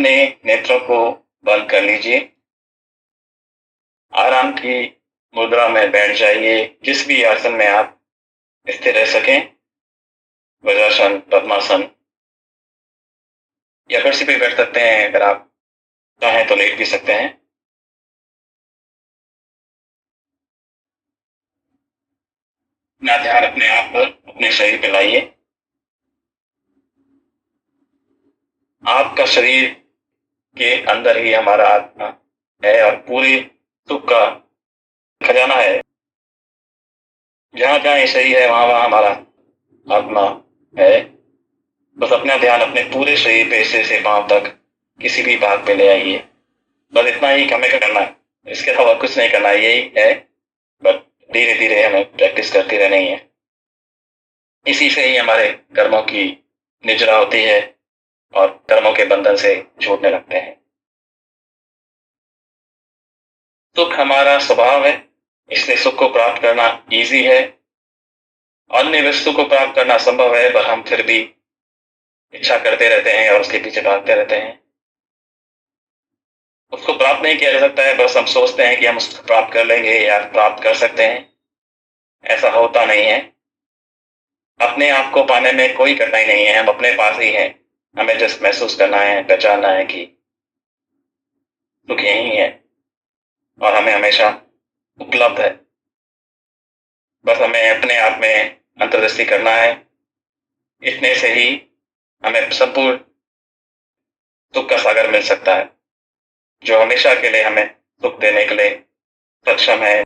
अपने नेत्रों को बंद कर लीजिए। आराम की मुद्रा में बैठ जाइए, जिस भी आसन में आप स्थिर रह सकें। वज्रासन, पद्मासन या कुर्सी पे बैठ सकते हैं। अगर आप चाहें तो लेट भी सकते हैं। अपना ध्यान अपने आप पर, अपने शरीर पे लाइए। आपका शरीर के अंदर ही हमारा आत्मा है और पूरे सुख का खजाना है। जहाँ जहाँ ये शरीर है वहाँ वहाँ हमारा आत्मा है। बस अपना ध्यान अपने पूरे शरीर पे सिर से पांव तक किसी भी भाग पे ले आइए। बस इतना ही हमें करना है, इसके अलावा कुछ नहीं करना है, यही है। बस धीरे धीरे हमें प्रैक्टिस करती रहनी है। इसी से ही हमारे कर्मों की निजरा होती है और कर्मों के बंधन से छूटने लगते हैं। सुख हमारा स्वभाव है, इसलिए सुख को प्राप्त करना इजी है। अन्य वस्तु को प्राप्त करना संभव है, पर हम फिर भी इच्छा करते रहते हैं और उसके पीछे भागते रहते हैं। उसको प्राप्त नहीं किया जा सकता है, बस हम सोचते हैं कि हम उसको प्राप्त कर लेंगे या प्राप्त कर सकते हैं। ऐसा होता नहीं है। अपने आप को पाने में कोई कठिनाई नहीं है, हम अपने पास ही हैं। हमें जस्ट महसूस करना है, पहचानना है कि सुख यही है और हमें हमेशा उपलब्ध है। बस हमें अपने आप में अंतर्दृष्टि करना है। इतने से ही हमें संपूर्ण सुख का सागर मिल सकता है, जो हमेशा के लिए हमें सुख देने के लिए सक्षम है।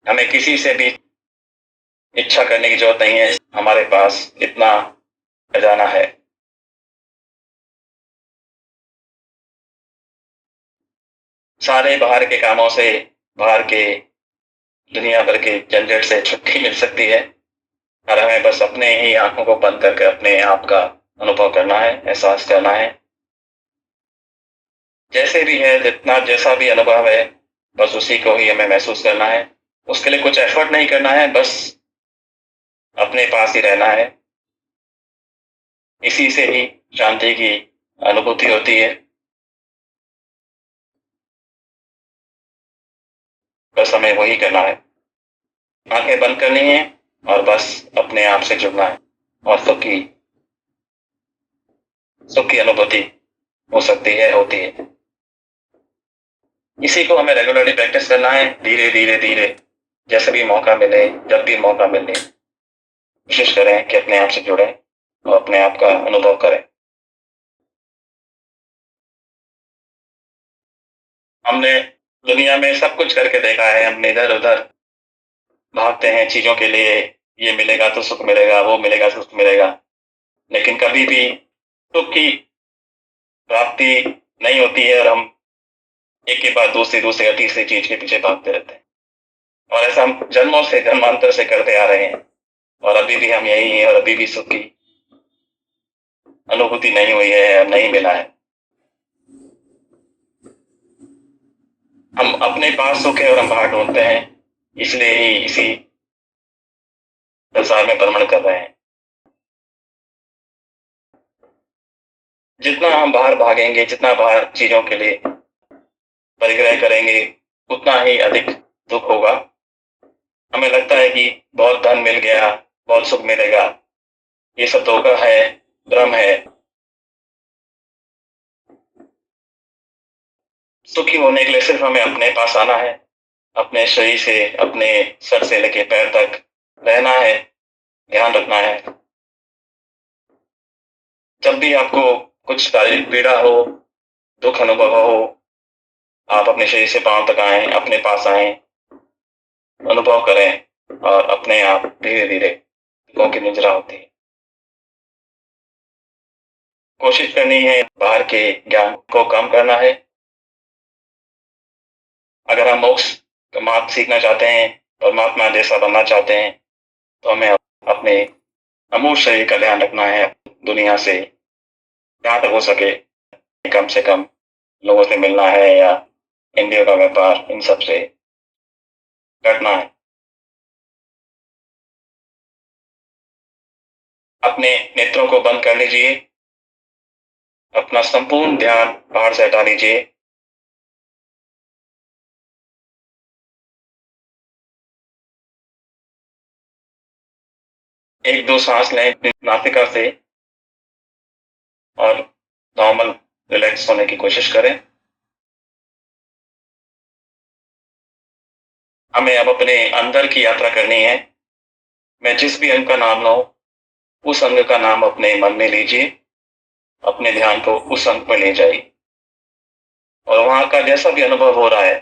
हमें किसी से भी इच्छा करने की जरूरत नहीं है, हमारे पास इतना खजाना है। सारे बाहर के कामों से, बाहर के दुनिया भर के झंझट से छुट्टी मिल सकती है और हमें बस अपने ही आंखों को बंद करके अपने आप का अनुभव करना है, एहसास करना है। जैसे भी है, जितना जैसा भी अनुभव है, बस उसी को ही हमें महसूस करना है। उसके लिए कुछ एफर्ट नहीं करना है, बस अपने पास ही रहना है। इसी से ही शांति की अनुभूति होती है। बस हमें वही करना है। आंखें बंद करनी है और बस अपने आप से जुड़ना है और सुख की अनुभूति हो सकती है, होती है। इसी को हमें रेगुलरली प्रैक्टिस करना है, धीरे धीरे धीरे, जैसे भी मौका मिले, जब भी मौका मिले, कोशिश करें कि अपने आप से जुड़ें और अपने आप का अनुभव करें। हमने दुनिया में सब कुछ करके देखा है, हम इधर उधर भागते हैं चीजों के लिए। ये मिलेगा तो सुख मिलेगा, वो मिलेगा तो सुख मिलेगा, लेकिन कभी भी सुख की प्राप्ति नहीं होती है और हम एक के बाद दूसरी दूसरी या तीसरी चीज के पीछे भागते रहते हैं। और ऐसा हम जन्मों से, जन्मांतर से करते आ रहे हैं और अभी भी हम यही हैं और अभी भी सुख की अनुभूति नहीं हुई है, नहीं मिला है। हम अपने पास सुख है और हम बाहर ढूंढते हैं, इसलिए ही इसी संसार में भ्रमण कर रहे हैं। जितना हम बाहर भागेंगे, जितना बाहर चीजों के लिए परिग्रह करेंगे, उतना ही अधिक दुख होगा। हमें लगता है कि बहुत धन मिल गया, बहुत सुख मिलेगा। ये सब धोखा है, भ्रम है। सुखी होने के लिए सिर्फ हमें अपने पास आना है, अपने शरीर से, अपने सर से लेके पैर तक रहना है, ध्यान रखना है। जब भी आपको कुछ शारीरिक पीड़ा हो, दुख अनुभव हो, आप अपने शरीर से पांव तक आए, अपने पास आए, अनुभव करें और अपने आप धीरे धीरे दुखों की निजरा होती है। कोशिश करनी है बाहर के ज्ञान को कम करना है। अगर हम मोक्ष का मार्ग सीखना चाहते हैं, परमात्मा जैसा बनना चाहते हैं, तो हमें अपने अमूर्त शरीर का ध्यान रखना है। दुनिया से जहाँ तक हो सके कम से कम लोगों से मिलना है या इंद्रियों का व्यापार, इन सब से करना है। अपने नेत्रों को बंद कर लीजिए। अपना संपूर्ण ध्यान बाहर से हटा लीजिए। एक दो सांस लें नासिका से और नॉर्मल रिलैक्स होने की कोशिश करें। हमें अब अपने अंदर की यात्रा करनी है। मैं जिस भी अंग का नाम लूं, उस अंग का नाम अपने मन में लीजिए। अपने ध्यान को उस अंग पर ले जाइए और वहां का जैसा भी अनुभव हो रहा है,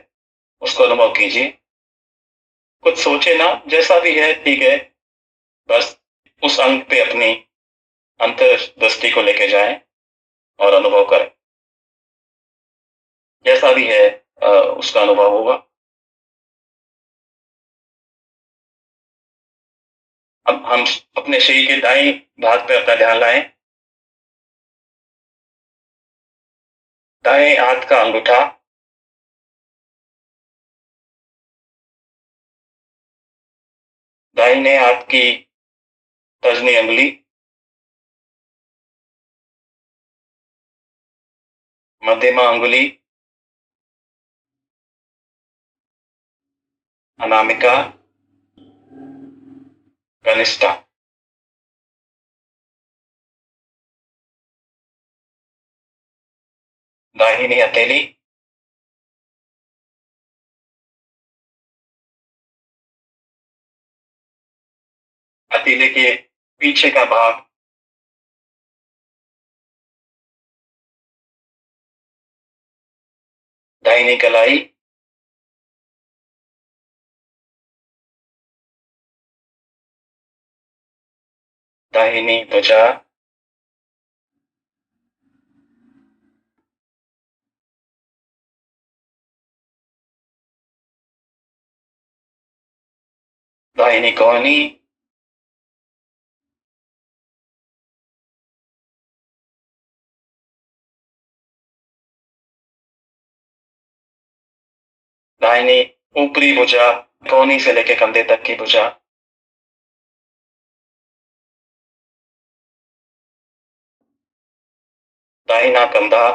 उसको अनुभव कीजिए। कुछ सोचे ना, जैसा भी है ठीक है। बस उस अंग पे अपनी अंतर्दृष्टि को लेके जाएं और अनुभव करें। जैसा भी है उसका अनुभव होगा। अब हम अपने शरीर के दाएं भाग पे अपना ध्यान लाएं। दाएं हाथ का अंगूठा, दाहिने हाथ की तर्जनी अंगुली, मध्यमा अंगुली, अनामिका, कनिष्ठा, दाहिनी हथेली, हथेली के पीछे का भाग, दाहिनी कलाई, दाहिनी भुजा, दाहिनी कोहनी, दाहिनी ऊपरी भुजा, कोहनी से लेकर कंधे तक की भुजा, दाहिना कंधा,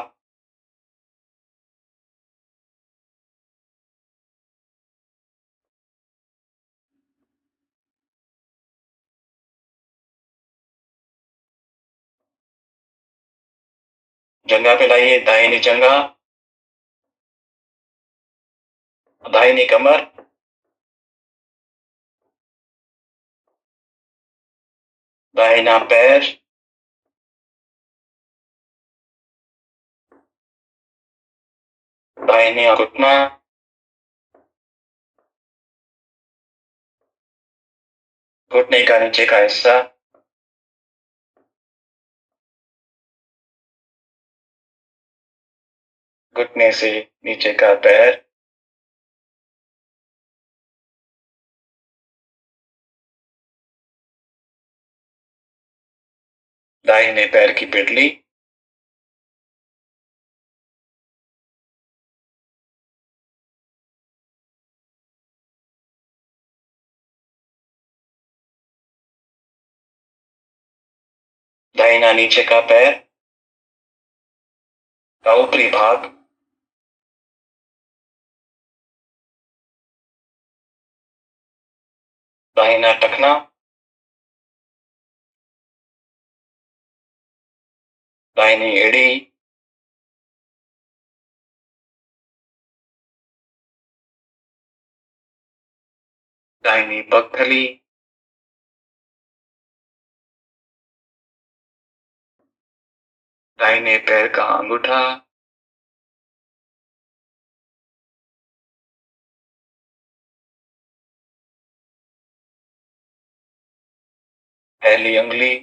जंघा पे लाइए दाहिनी जंघा, दाहिनी कमर, दाहिना पैर, दाहिनी घुटना, घुटने का नीचे का हिस्सा, घुटने से नीचे का पैर, दाहिने पैर की पिटली, दाहिना नीचे का पैर का ऊपरी भाग, दाहिना टखना, दाहिनी एड़ी, दाहिनी पगथली, दाहिने पैर का अंगूठा, पहली उंगली,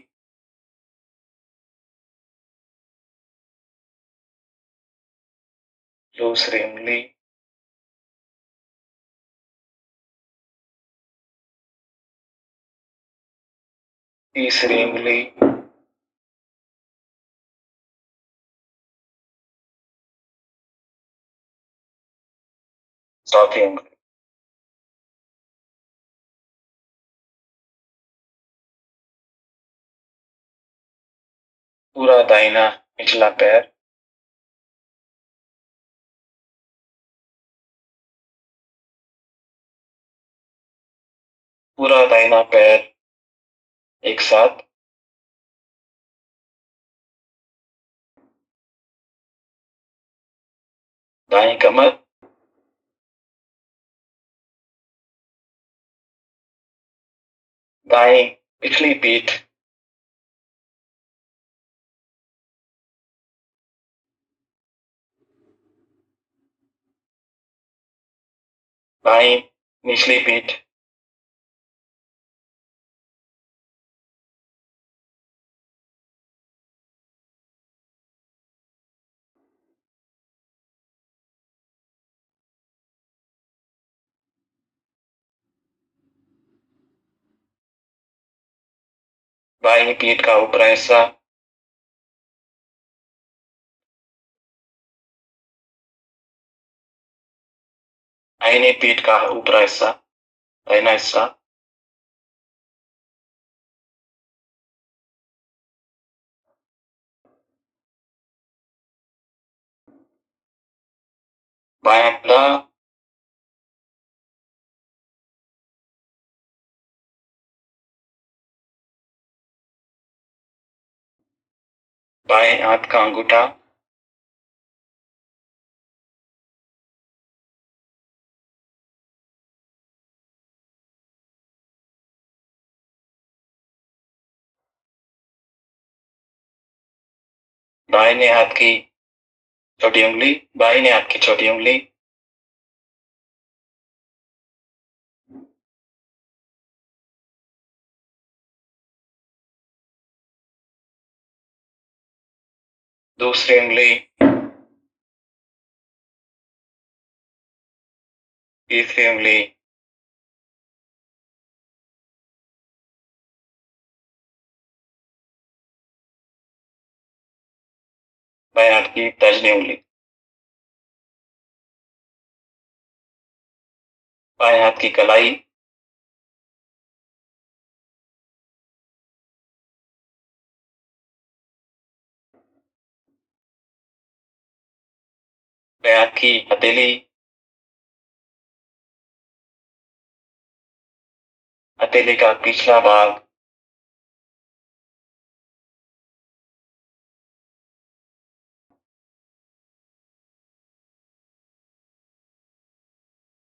दूसरी उंगली, तीसरी उंगली, चौथी उंगली। पूरा दाहिना निचला पैर, पूरा दाहिना पैर एक साथ, दाएं कमर, दाएं पिछली पीठ, बाएं निचली पीठ, बाएं पीठ का ऊपरी हिस्सा, दाहिनी पीठ का ऊपरी हिस्सा, दाहिना हिस्सा, बायां कंधा, बाएं हाथ का अंगूठा, दाहिने हाथ की छोटी उंगली, दाहिने हाथ की छोटी उंगली, दूसरी उंगली, तीसरी उंगली, बाएं हाथ की तर्जनी उंगली, बाएं हाथ की कलाई, बाएं हाथ की हथेली, हथेली का पिछला भाग,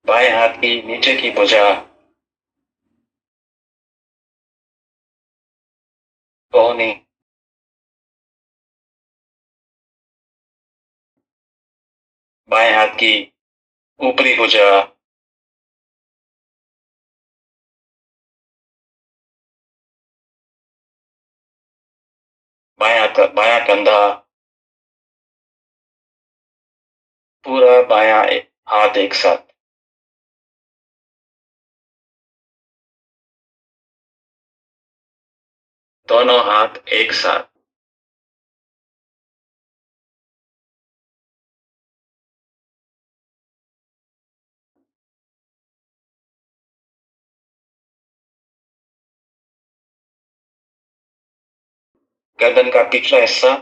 बाएं हाथ की नीचे की भुजा, कोहनी, बाएं हाथ की ऊपरी भुजा, बायां कंधा, पूरा बायां हाथ एक साथ, दोनों हाथ एक साथ, गर्दन का पिछला हिस्सा,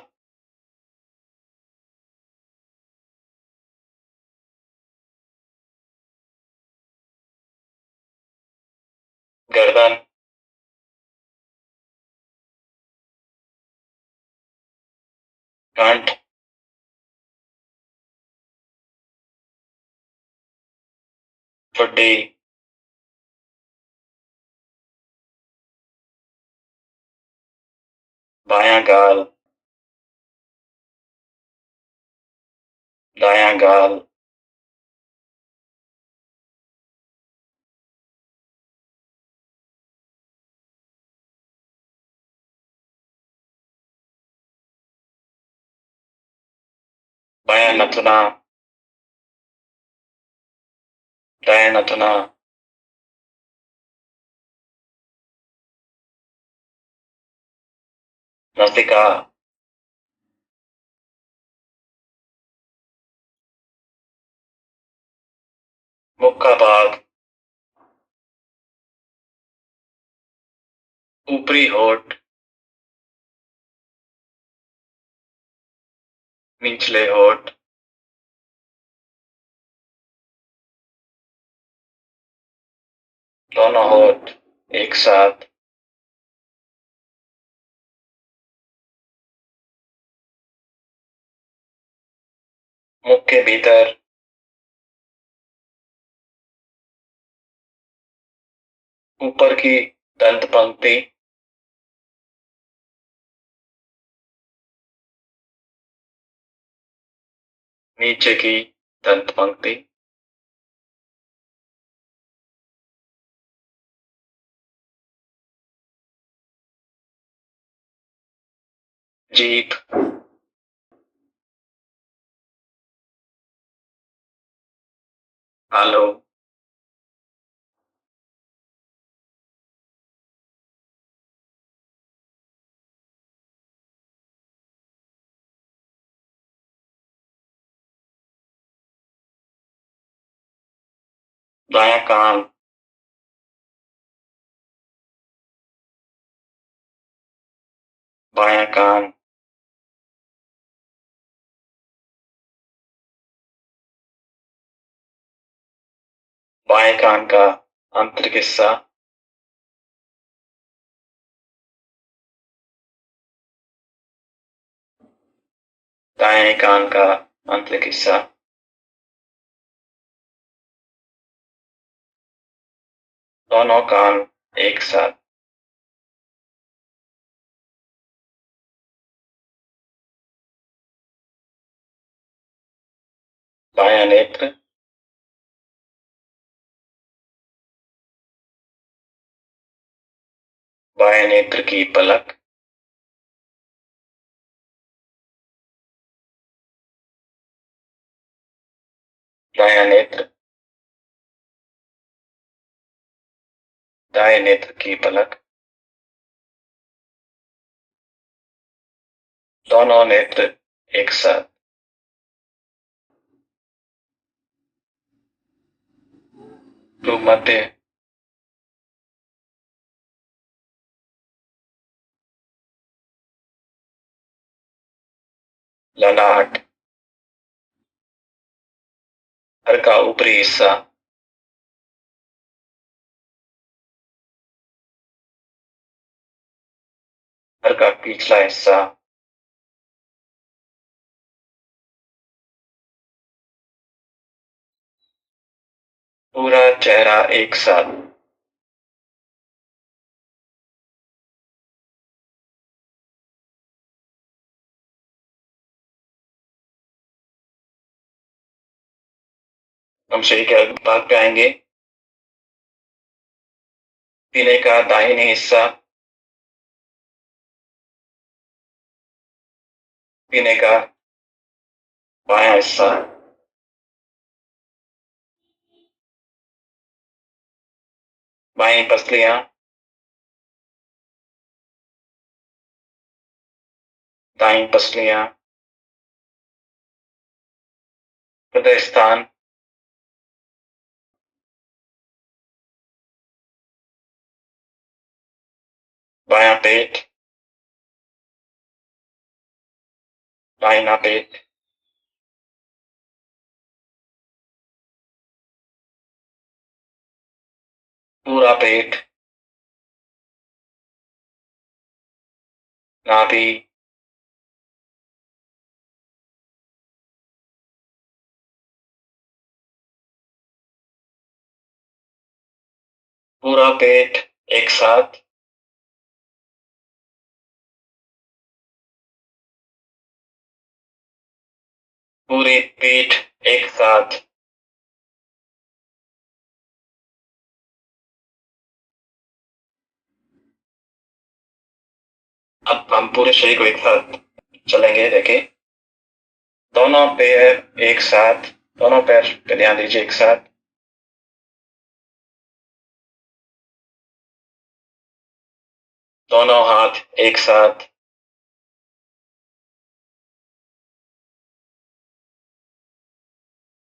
गर्दन, गांठ, ठुड्डी, बायां गाल, दायां गाल, बायां नथुना, दायां नथुना, नासिका, मुख का भाग, ऊपरी होठ, निचले होठ, दोनों होठ एक साथ, मुख के भीतर, ऊपर की दंत पंक्ति, नीचे की दंत पंक्ति, जीभ, आलो, दायां कान, बायां कान, बाएं कान का आंतरिक हिस्सा, दाएं कान का आंतरिक हिस्सा, दोनों कान एक साथ, बायां नेत्र, बाएं नेत्र की पलक, दायां नेत्र, दाएं नेत्र की पलक, दोनों नेत्र एक साथ, भ्रूमध्य, ललाट, हर का ऊपरी हिस्सा, हर का पिछला हिस्सा, पूरा चेहरा एक साथ, हम शरीर के अगले भाग पे आएंगे। सीने का दाहिने हिस्सा, सीने का बायां हिस्सा, बाएं पसलियां, दाएं पसलियां, हृदय स्थान, बायां पेट, दाहिना पेट, पूरा पेट, नाभि, पूरा पेट एक साथ, पूरी पीठ एक साथ, अब हम पूरे शरीर को एक साथ चलेंगे। देखिए, दोनों पैर एक साथ, दोनों पैर पे ध्यान दीजिए एक साथ, दोनों हाथ एक साथ,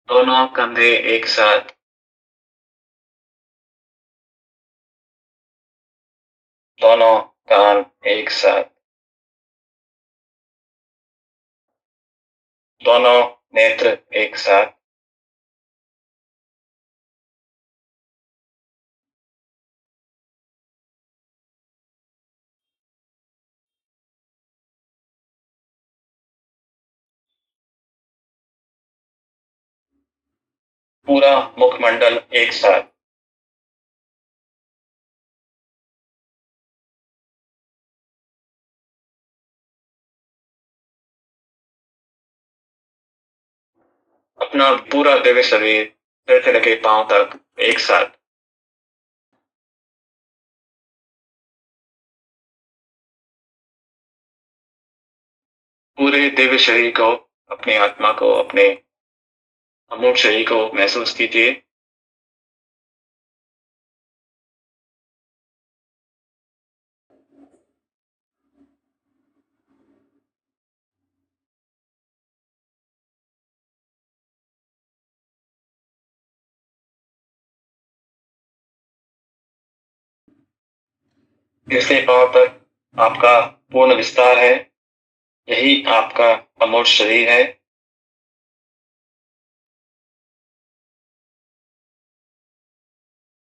दोनों कंधे एक साथ, दोनों कान एक साथ, दोनों नेत्र एक साथ। पूरा मुखमंडल एक साथ। अपना पूरा दिव्य शरीर सिर से लेके पांव तक एक साथ। पूरे दिव्य शरीर को, अपनी आत्मा को, अपने अमूर्त शरीर को महसूस कीजिए। सिर से पांव तक आपका पूर्ण विस्तार है। यही आपका अमूर्त शरीर है।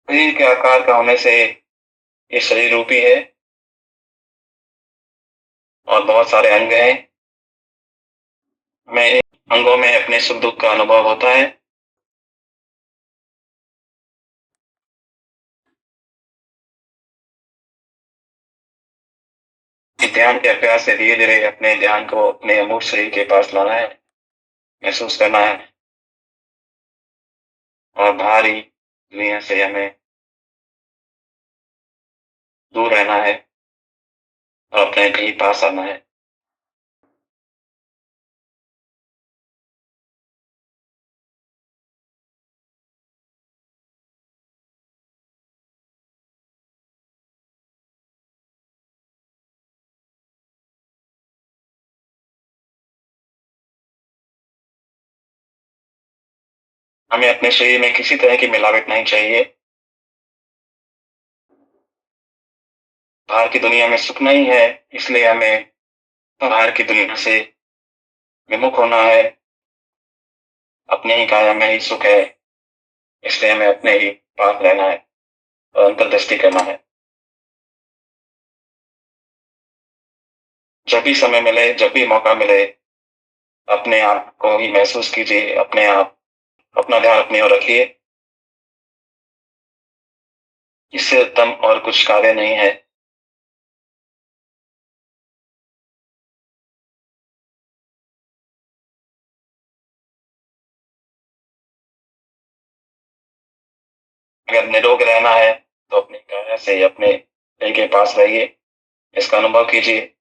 शरीर के आकार का होने से ये शरीर रूपी है और बहुत सारे अंग हैं। हमें इन अंगों में अपने सुख दुख का अनुभव होता है। इस ध्यान के अभ्यास से धीरे धीरे अपने ध्यान को अपने अमूर्त शरीर के पास लाना है, महसूस करना है और भारी दुनिया से हमें दूर रहना है और अपने भी पास आना है। हमें अपने शरीर में किसी तरह की मिलावट नहीं चाहिए। बाहर की दुनिया में सुख नहीं है, इसलिए हमें बाहर की दुनिया से विमुख होना है। अपने ही काया में ही सुख है, इसलिए हमें अपने ही पास रहना है और अंतर्दृष्टि करना है। जब भी समय मिले, जब भी मौका मिले, अपने आप को ही महसूस कीजिए। अपने आप, अपना ध्यान अपनी ओर रखिए। इससे उत्तम और कुछ कार्य नहीं है। अगर निरोग रहना है तो अपनी काया से अपने दिल के पास रहिए, इसका अनुभव कीजिए।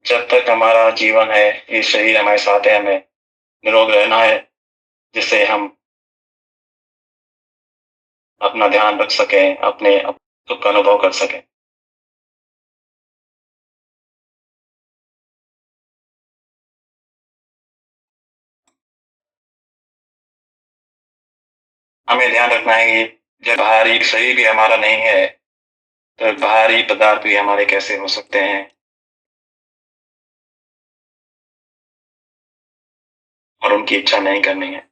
जब तक हमारा जीवन है, ये शरीर हमारे साथ है, हमें निरोग रहना है, जिससे हम अपना ध्यान रख सकें, अपने सुख का अनुभव कर सकें। हमें ध्यान रखना है कि जब बाहरी शरीर भी हमारा नहीं है, तो बाहरी पदार्थ भी हमारे कैसे हो सकते हैं और उनकी इच्छा नहीं करनी है।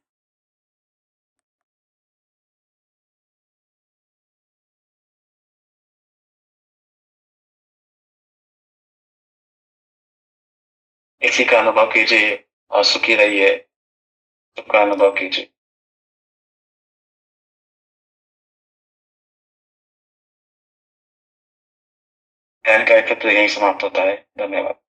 इसी का अनुभव कीजिए और सुखी रहिए। सुख का अनुभव कीजिए। ध्यान का एकत्र यही समाप्त होता है। धन्यवाद।